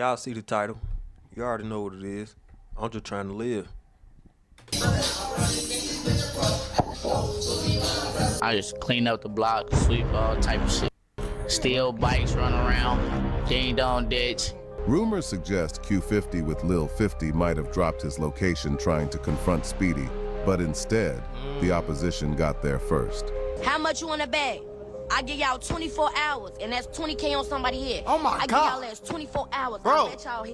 Y'all see the title. You already know what it is. I'm just trying to live. I just clean up the block, sweep all type of shit. Steal bikes, run around, ding dong ditch. Rumors suggest Q50wLil50 might have dropped his location trying to confront Speedy, but instead, the opposition got there first. How much you want to bag? I give y'all 24 hours, and that's 20K on somebody here. Oh my I God. give y'all 24 hours. Bro. I bet y'all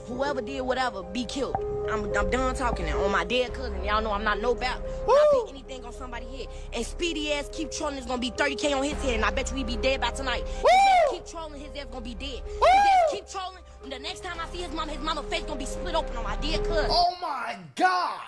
whoever did whatever be killed. I'm done talking now. On my dead cousin, y'all know I'm not no bap. When I pick anything on somebody here, and Speedy ass keep trolling, it's gonna be 30K on his head, and I bet you he be dead by tonight. His ass keep trolling, his ass gonna be dead. His ass keep trolling, and the next time I see his mama face gonna be split open on my dead cousin. Oh my God.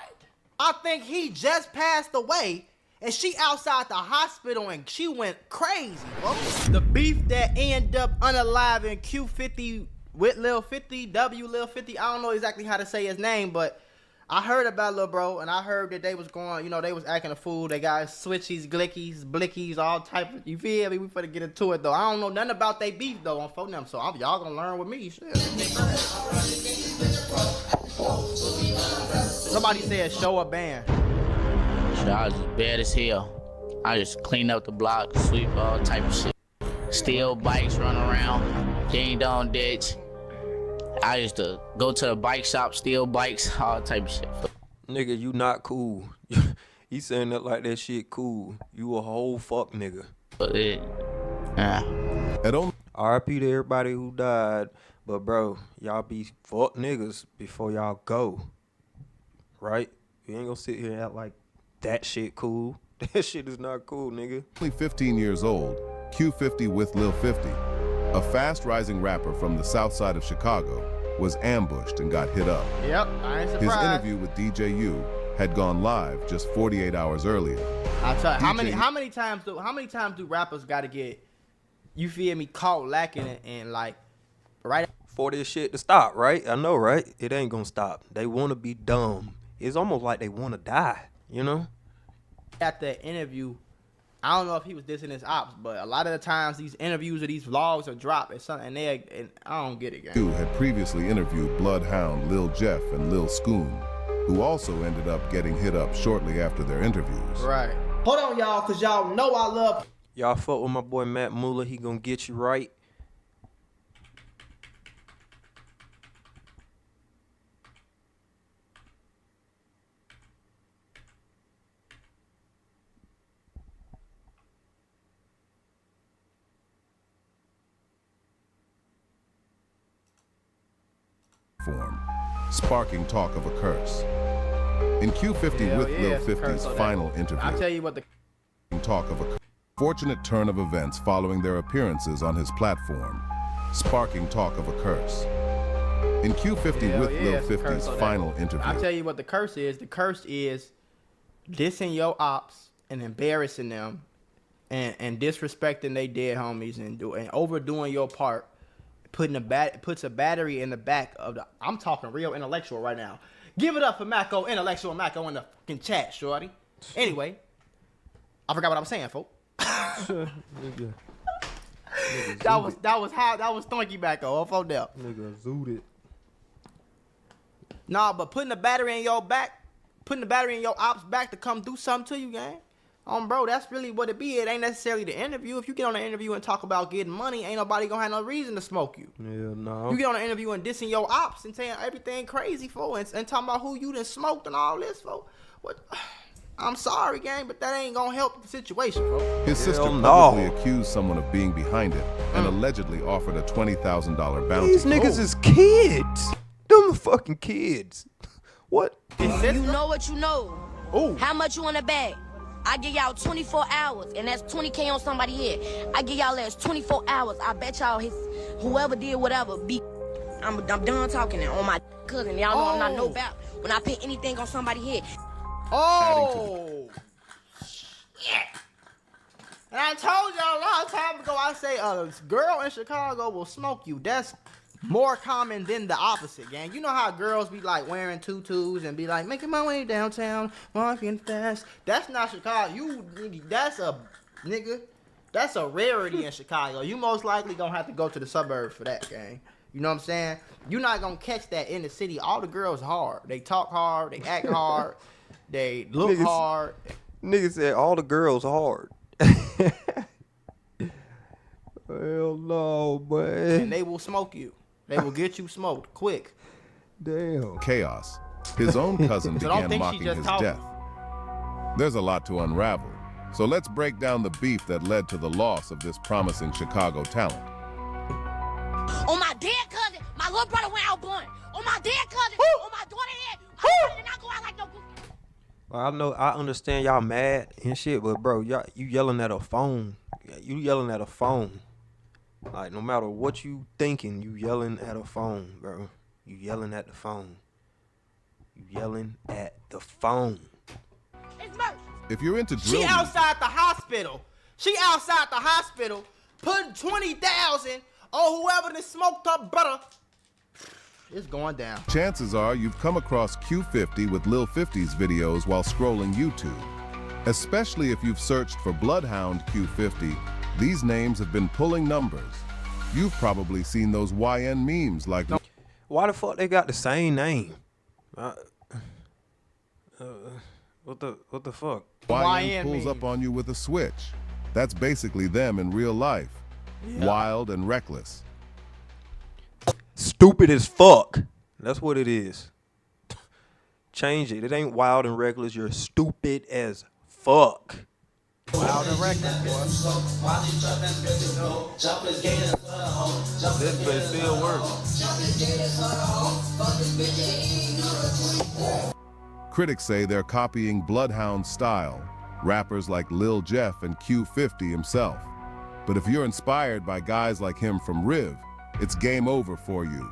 I think he just passed away, and she outside the hospital, and she went crazy, bro. The beef that ended up unaliving Q50wLil50, wLil50, I don't know exactly how to say his name, but I heard about Lil Bro, and I heard that they was going, you know, they was acting a fool. They got switchies, glickies, blickies, all type of, you feel me? We finna get into it, though. I don't know nothing about they beef, though, on phone them, so y'all gonna learn with me, shit. Somebody said show a band. Shit, I was just bad as hell. I just clean up the block, sweep all type of shit. Steal bikes, run around, ding dong ditch. I used to go to the bike shop, steal bikes, all type of shit. Nigga, you not cool. He saying that like that shit cool. You a whole fuck nigga. But RIP to everybody who died. But bro, y'all be fuck niggas before y'all go. Right? You ain't gonna sit here and act like that shit cool. That shit is not cool, nigga. Only 15 years old, Q50wLil50, a fast-rising rapper from the south side of Chicago, was ambushed and got hit up. Yep, I ain't surprised. His interview with DJ U had gone live just 48 hours earlier. I'll tell you, how many times do rappers gotta get, you feel me, caught lacking and like, right? For this shit to stop, right? I know, right? It ain't gonna stop. They wanna be dumb. It's almost like they wanna die, you know? At the interview, I don't know if he was dissing his ops, but a lot of the times these interviews or these vlogs are dropped and something, and I don't get it, gang. U had previously interviewed Bloodhound Lil Jeff and Lil Scoon, who also ended up getting hit up shortly after their interviews. Right. Hold on, y'all, cause y'all know I love. Y'all fuck with my boy Matt Muller. He gonna get you right. Form, sparking talk of a curse. In Q50wLil50's final interview, I'll tell you what the talk of a fortunate turn of events following their appearances on his platform, sparking talk of a curse. In Q50wLil50's final interview, I'll tell you what the curse is. The curse is dissing your ops and embarrassing them and disrespecting they dead homies and overdoing your part. Puts a battery in the back of the. I'm talking real intellectual right now. Give it up for Mako, intellectual Mako in the fucking chat, shorty. Anyway, I forgot what I was saying, folks. that was Stonky Mako. Off on there. Nigga zooted. Nah, but putting the battery in your back, putting the battery in your ops back to come do something to you, gang. Bro, that's really what it be. It ain't necessarily the interview. If you get on an interview and talk about getting money, ain't nobody gonna have no reason to smoke you. Yeah, no. You get on an interview and dissing your ops and saying everything crazy, for and talking about who you done smoked and all this, for. What? I'm sorry, gang, but that ain't gonna help the situation, bro. His sister publicly accused someone of being behind it and allegedly offered a $20,000 bounty. These niggas is kids. Them fucking kids. What? You know what you know. Ooh. How much you want to bag? I give y'all 24 hours, and that's 20K on somebody here. I give y'all 24 hours. I bet y'all whoever did whatever be. I'm done talking now. On my cousin, y'all know I'm not no bap. When I put anything on somebody here. Oh. Yeah. And I told y'all a long time ago, I say a girl in Chicago will smoke you. That's more common than the opposite, gang. You know how girls be like wearing tutus and be like making my way downtown, walking fast. That's not Chicago. That's a nigga. That's a rarity in Chicago. You most likely gonna have to go to the suburbs for that, gang. You know what I'm saying? You're not gonna catch that in the city. All the girls hard. They talk hard. They act hard. They look hard. Nigga said all the girls hard. Hell no, man. And they will smoke you. They will get you smoked quick. Damn. Chaos. His own cousin So don't began think she mocking just his talking. death. There's a lot to unravel, so let's break down the beef that led to the loss of this promising Chicago talent. On my dead cousin, my little brother went out blunt. On my dead cousin, on my daughter head, I did not go out like no goofy. Well, I understand y'all mad and shit, but bro, you yelling at a phone. You yelling at a phone. Like, no matter what you thinking, you yelling at a phone, bro. You yelling at the phone. You yelling at the phone. It's merch. If you're into drill She music, outside the hospital. She outside the hospital putting 20,000 on whoever that smoked her brother. It's going down. chances are you've come across Q50 with Lil50's videos while scrolling YouTube. Especially if you've searched for Bloodhound Q50, these names have been pulling numbers. You've probably seen those YN memes like, Why the fuck they got the same name? What the fuck? YN YN pulls meme. up on you with a switch. That's basically them in real life. Wild and reckless. Stupid as fuck. That's what it is. Change it. It ain't wild and reckless. You're stupid as fuck. Wild and reckless, boy. This but it still works. Critics say they're copying Bloodhound style, rappers like Lil Jeff and Q50 himself. But if you're inspired by guys like him from Riv, it's game over for you.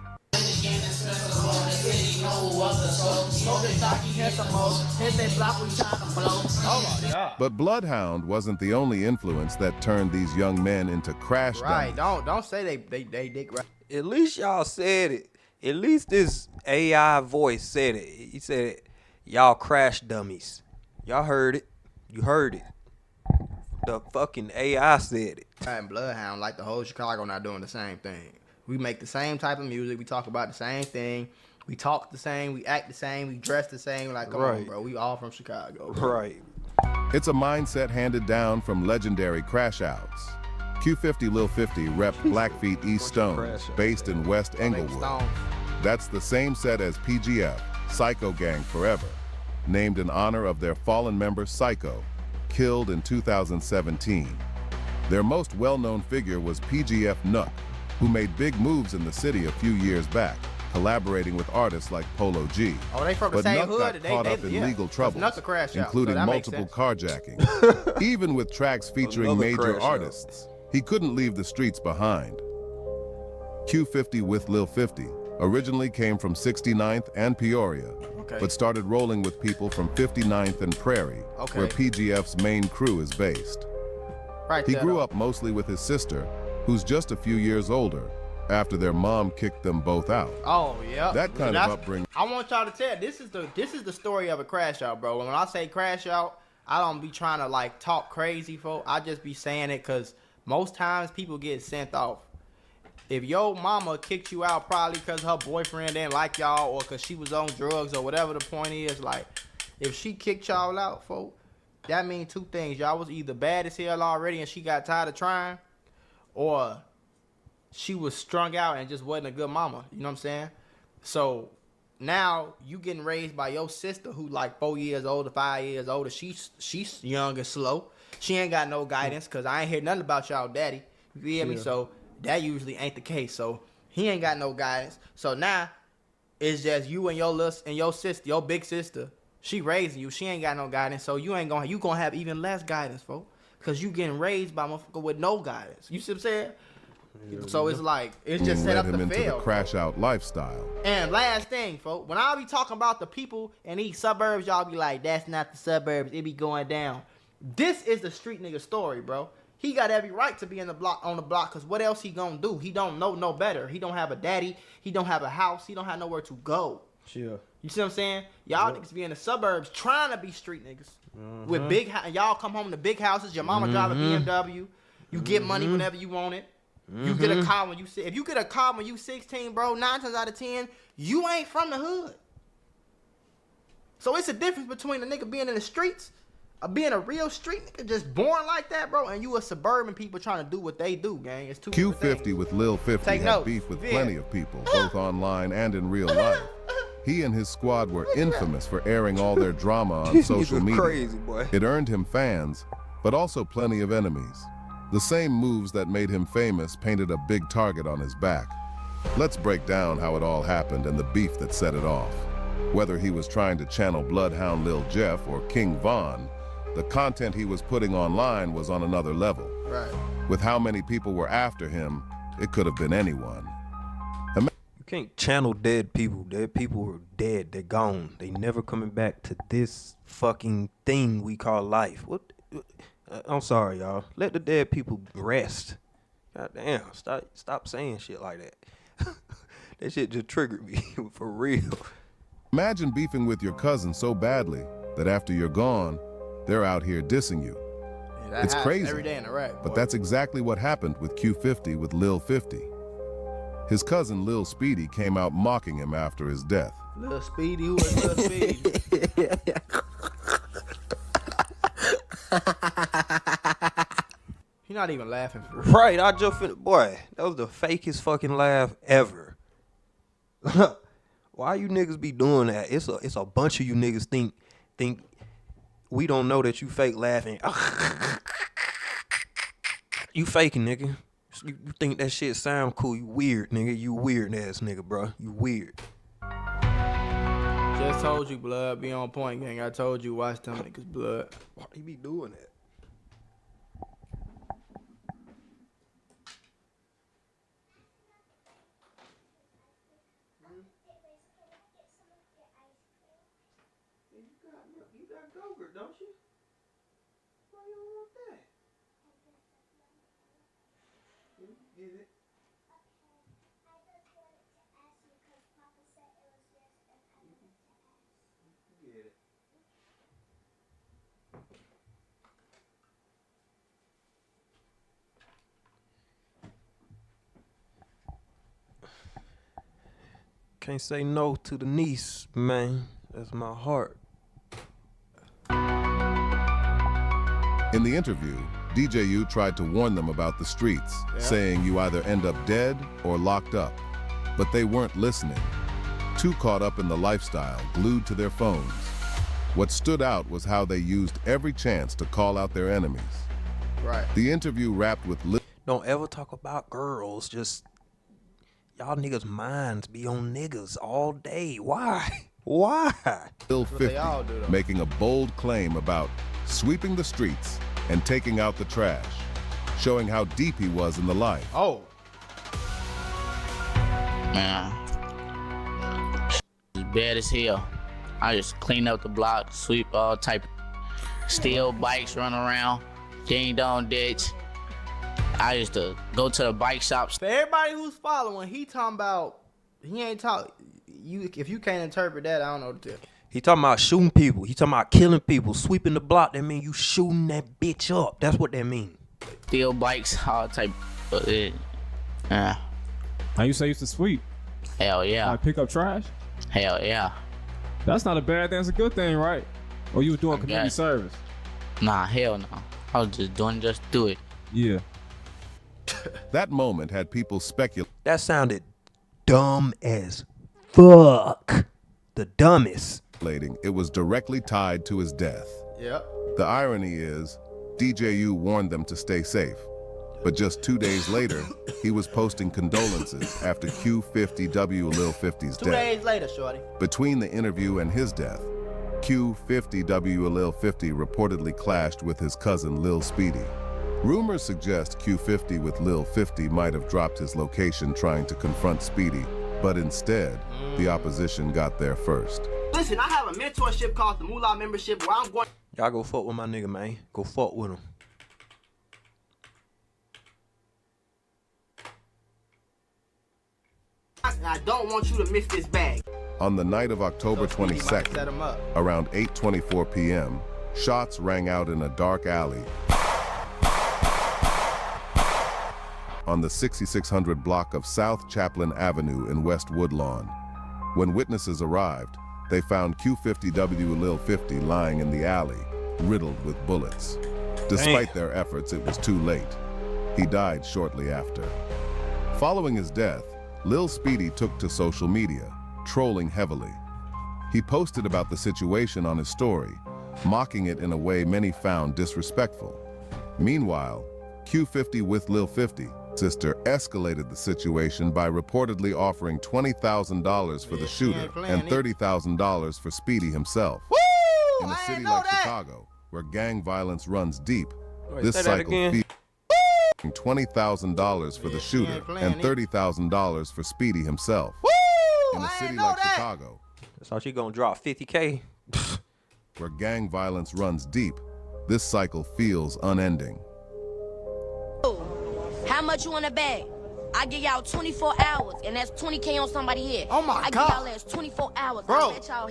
Oh my God. But Bloodhound wasn't the only influence that turned these young men into crash Right. dummies. Don't say they dick right. At least y'all said it. At least this AI voice said it. He said it. Y'all crash dummies. Y'all heard it. You heard it. The fucking AI said it. And Bloodhound, like the whole Chicago, not doing the same thing. We make the same type of music. We talk about the same thing. We talk the same. We act the same. We dress the same. Like, come on, Right. bro. We all from Chicago. Bro. Right. It's a mindset handed down from legendary crash outs. Q50wLil50 repped Blackfeet East Stones, crash outs, based in West They Englewood. Stones. That's the same set as PGF, Psycho Gang Forever, named in honor of their fallen member Psycho, killed in 2017. Their most well-known figure was PGF Nook, who made big moves in the city a few years back, collaborating with artists like Polo G. Oh, they from the But same Nuck hood. got caught up in legal troubles, Nuck a crash out, including so that makes multiple sense. carjacking. Even with tracks featuring Another major crash out. artists, he couldn't leave the streets behind. Q50wLil50 originally came from 69th and Peoria, Okay. but started rolling with people from 59th and Prairie, Okay. where PGF's main crew is based. Right He there, grew though. up mostly with his sister, who's just a few years older, after their mom kicked them both out. Oh yeah. That kind of That's- upbringing. I want y'all to tell. This is the story of a crash out, bro. When I say crash out, I don't be trying to like talk crazy, folks. I just be saying it because most times people get sent off. If your mama kicked you out probably because her boyfriend didn't like y'all or because she was on drugs or whatever the point is, like, if she kicked y'all out, folks, that means two things. Y'all was either bad as hell already and she got tired of trying, or she was strung out and just wasn't a good mama. You know what I'm saying? So now you getting raised by your sister who like 4 years older, 5 years older. She's young and slow. She ain't got no guidance because I ain't hear nothing about y'all daddy. You feel me? So that usually ain't the case. So he ain't got no guidance. So now it's just you and your sister, your big sister. She raising you. She ain't got no guidance. So you gonna have even less guidance, folks. Cause you getting raised by a motherfucker with no guidance. You see what I'm saying? So it's like it's just set led up him to into fail. the crash out lifestyle. And last thing, folks, when I be talking about the people in these suburbs, y'all be like, that's not the suburbs. It be going down. This is the street nigga story, bro. He got every right to be on the block, because what else he gonna do? He don't know no better. He don't have a daddy. He don't have a house. He don't have nowhere to go. Sure. You see what I'm saying? Y'all niggas be in the suburbs trying to be street niggas. With y'all come home to big houses. Your mama drive a BMW. You get money whenever you want it. You get a car when you if you get a car when you 16, bro, 9 times out of 10, you ain't from the hood. So it's a difference between a nigga being in the streets, or being a real street nigga just born like that, bro, and you a suburban people trying to do what they do, gang. It's two Q50 with Lil50 Take had notes. beef with Yeah. plenty of people, both online and in real life. He and his squad were infamous for airing all their drama on This social nigga media. crazy, boy. It earned him fans, but also plenty of enemies. The same moves that made him famous painted a big target on his back. Let's break down how it all happened and the beef that set it off. Whether he was trying to channel Bloodhound Lil Jeff or King Von, the content he was putting online was on another level. Right. With how many people were after him, it could have been anyone. You can't channel dead people. Dead people are dead. They're gone. They never coming back to this fucking thing we call life. What? I'm sorry, y'all. Let the dead people rest. God damn. Stop saying shit like that. That shit just triggered me for real. Imagine beefing with your cousin so badly that after you're gone, they're out here dissing you. Yeah, that It's happens crazy, every day in the rap, but boy. that's exactly what happened with Q50 with Lil50. His cousin Lil Speedy came out mocking him after his death. Lil Speedy, who is Lil Speedy? He not even laughing for real. Right, I just boy, that was the fakest fucking laugh ever. Why you niggas be doing that? It's a bunch of you niggas think we don't know that you fake laughing. You faking, nigga. You think that shit sound cool? You weird, nigga. You weird ass nigga, bro. You weird. Just told you, blood. Be on point, gang. I told you, watch them niggas, blood. Why you be doing that? You got yogurt, don't you? Why you don't want that? Get it. Get it. Can't say no to the niece, man. That's my heart. In the interview, DJU tried to warn them about the streets, saying you either end up dead or locked up. But they weren't listening. Too caught up in the lifestyle, glued to their phones. What stood out was how they used every chance to call out their enemies. Right. The interview wrapped with Don't ever talk about girls. Just y'all niggas' minds be on niggas all day. Why? Why? they all do, Lil50 though. making a bold claim about sweeping the streets and taking out the trash, showing how deep he was in the life. Oh. Man, it's bad as hell. I just clean up the block, sweep all type, steal bikes, run around, ding dong ditch. I used to go to the bike shops. For everybody who's following, he talking about, he ain't talk. If you can't interpret that, I don't know what to tell you. He talking about shooting people. He talking about killing people, sweeping the block. That mean you shooting that bitch up. That's what that mean. Steal bikes, all type. Yeah. I used to used to sweep, Hell yeah. like pick up trash. Hell yeah. That's not a bad thing. It's a good thing, right? Or you were doing community guess. service. Nah, hell no. I was just doing just do it. Yeah. That moment had people speculating That sounded dumb as fuck. The dumbest. it was directly tied to his death. Yep. The irony is, DJU warned them to stay safe. But just 2 days later, he was posting condolences after Q50wLil50's 2 death. days later, shorty. Between the interview and his death, Q50wLil50 reportedly clashed with his cousin Lil Speedy. Rumors suggest Q50 with Lil50 might have dropped his location trying to confront Speedy, but instead, the opposition got there first. Listen, I have a mentorship called the Moolah Membership where I'm going. Y'all go fuck with my nigga, man. Go fuck with him. And I don't want you to miss this bag. On the night of October So Speedy might set 22nd, him up. around 8:24 p.m., shots rang out in a dark alley on the 6600 block of South Chaplin Avenue in West Woodlawn. When witnesses arrived, they found Q50wLil50 lying in the alley, riddled with bullets. Despite their efforts, it was too late. He died shortly after. Following his death, Lil Speedy took to social media, trolling heavily. He posted about the situation on his story, mocking it in a way many found disrespectful. Meanwhile, Q50wLil50 sister escalated the situation by reportedly offering $20,000 for the shooter and $30,000 for Speedy himself. Woo! In a city like Chicago, where gang violence runs deep, this cycle feeds $20,000 for the shooter and $30,000 for Speedy himself. Woo! In a city like Chicago, That's how she gonna drop 50K. where gang violence runs deep, this cycle feels unending. How much you want a bag? I give y'all 24 hours, and that's 20K on somebody here. Oh my I God. give y'all ass 24 hours. Bro. I bet y'all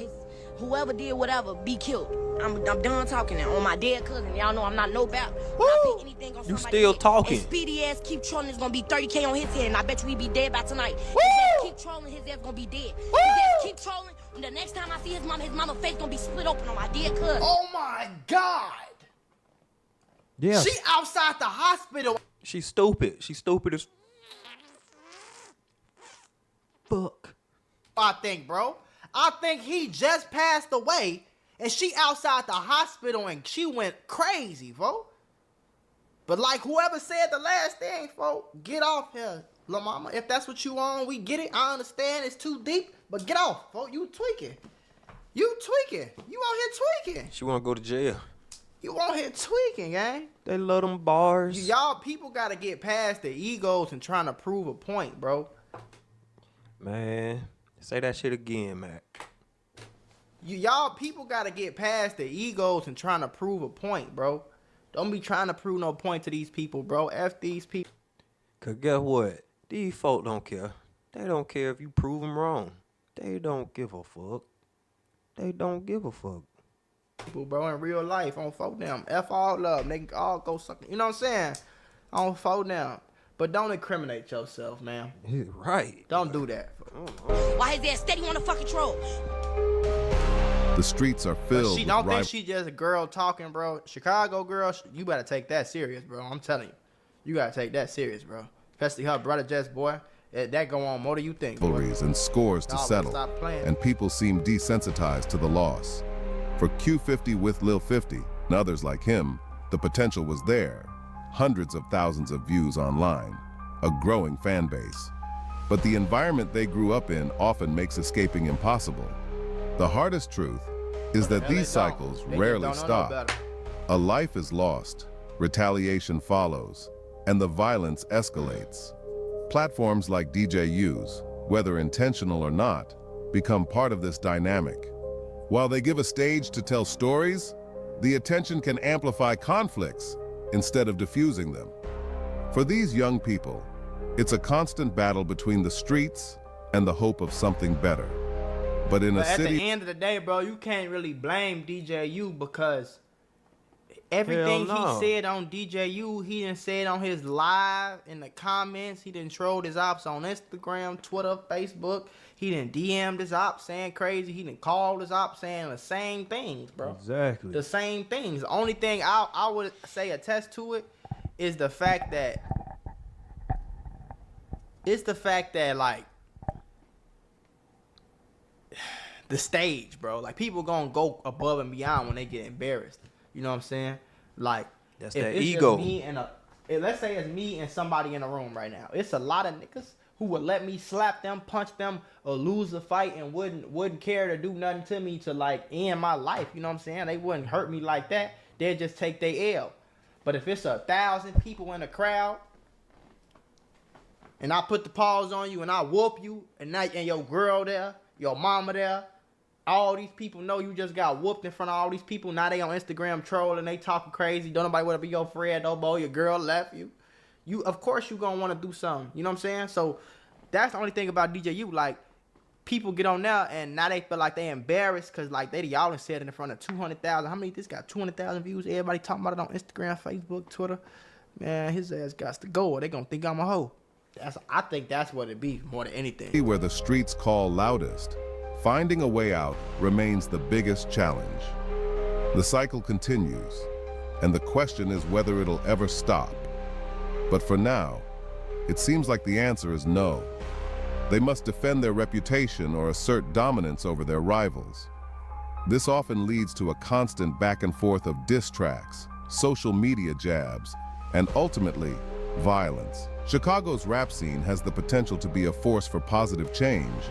whoever did whatever be killed. I'm done talking now. On my dead cousin, y'all know I'm not no bad. I pick anything on You somebody still head, talking. And Speedy ass keep trolling, it's gonna be 30K on his head, and I bet you he be dead by tonight. His ass keep trolling, his ass gonna be dead. His ass keep trolling, and the next time I see his mama face gonna be split open on my dead cousin. Oh my God. Yeah. She outside the hospital. She's stupid. She's stupid as fuck. I think, bro. I think he just passed away, and she outside the hospital, and she went crazy, bro. But like whoever said the last thing, folks, get off here, La Mama. If that's what you want, we get it. I understand it's too deep, but get off, folks. You tweaking. You tweaking. You out here tweaking. She wanna go to jail. You out here tweaking, gang. They love them bars. Y'all people gotta get past the egos and trying to prove a point, bro. Man, say that shit again, Mac. Y'all people gotta get past the egos and trying to prove a point, bro. Don't be trying to prove no point to these people, bro. F these people. Cause guess what? These folk don't care. They don't care if you prove them wrong. They don't give a fuck. They don't give a fuck. People, bro, in real life, on fuck them. F all up. They can all go suck. You know what I'm saying? On fuck them. But don't incriminate yourself, man. Right. Don't do that. Why his ass steady on the fucking troll? The streets are filled She with don't think rival. she just a girl talking, bro. Chicago girl, you better take that serious, bro. I'm telling you. You gotta take that serious, bro. Especially her brother Jess, boy. That go on more than you think, boy. rivalries and scores to Dog, settle, stop playing. and people seem desensitized to the loss. For Q50wLil50 and others like him, the potential was there. Hundreds of thousands of views online, a growing fan base. But the environment they grew up in often makes escaping impossible. The hardest truth is that these cycles rarely stop. A life is lost, retaliation follows, and the violence escalates. Platforms like DJU's, whether intentional or not, become part of this dynamic. While they give a stage to tell stories, the attention can amplify conflicts instead of diffusing them. For these young people, it's a constant battle between the streets and the hope of something better. But in a At city... the end of the day, bro, you can't really blame DJU because everything Hell no. he said on DJU, he didn't say it on his live, in the comments. He didn't troll his ops on Instagram, Twitter, Facebook. He didn't DM his ops saying crazy. He didn't call his ops saying the same things, bro. Exactly. The same things. The only thing I would say attest to it is the fact that like the stage, bro. Like people gonna go above and beyond when they get embarrassed. You know what I'm saying? Like That's if that it's ego. Just me and let's say it's me and somebody in a room right now. It's a lot of niggas who would let me slap them, punch them, or lose the fight and wouldn't care to do nothing to me to like end my life. You know what I'm saying? They wouldn't hurt me like that. They'd just take their L. But if it's 1,000 people in a crowd and I put the paws on you and I whoop you and your girl there, your mama there, all these people know you just got whooped in front of all these people. Now they on Instagram trolling, they talking crazy. Don't nobody want to be your friend no more. Your girl left you. Of course you gonna want to do something. You know what I'm saying? So that's the only thing about DJU. Like people get on there and now they feel like they embarrassed because like y'all done said it in front of 200,000. How many? This got 200,000 views. Everybody talking about it on Instagram, Facebook, Twitter. Man, his ass got to go or they gonna think I'm a hoe. I think that's what it be more than anything. Where the streets call loudest, finding a way out remains the biggest challenge. The cycle continues, and the question is whether it'll ever stop. But for now, it seems like the answer is no. They must defend their reputation or assert dominance over their rivals. This often leads to a constant back and forth of diss tracks, social media jabs, and ultimately, violence. Chicago's rap scene has the potential to be a force for positive change,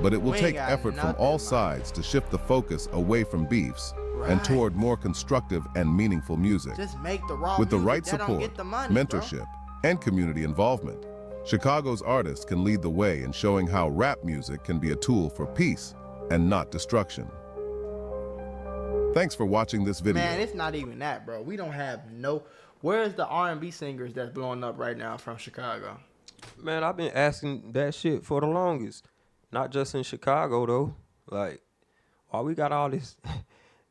but it will take effort from all sides to shift the focus away from beefs and toward more constructive and meaningful music. Just make the raw With the music right that don't support, get the money, mentorship, and community involvement, Chicago's artists can lead the way in showing how rap music can be a tool for peace and not destruction. Thanks for watching this video. Man, it's not even that, bro. We don't have no... Where's the R&B singers that's blowing up right now from Chicago? Man, I've been asking that shit for the longest. Not just in Chicago, though. Like, why we got all this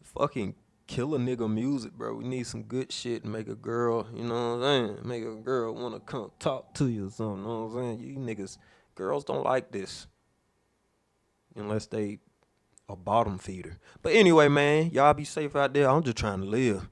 fucking killer nigga music, bro? We need some good shit to make a girl, you know what I'm saying? Make a girl want to come talk to you or something, you know what I'm saying? You niggas, girls don't like this. Unless they a bottom feeder. But anyway, man, y'all be safe out there. I'm just trying to live.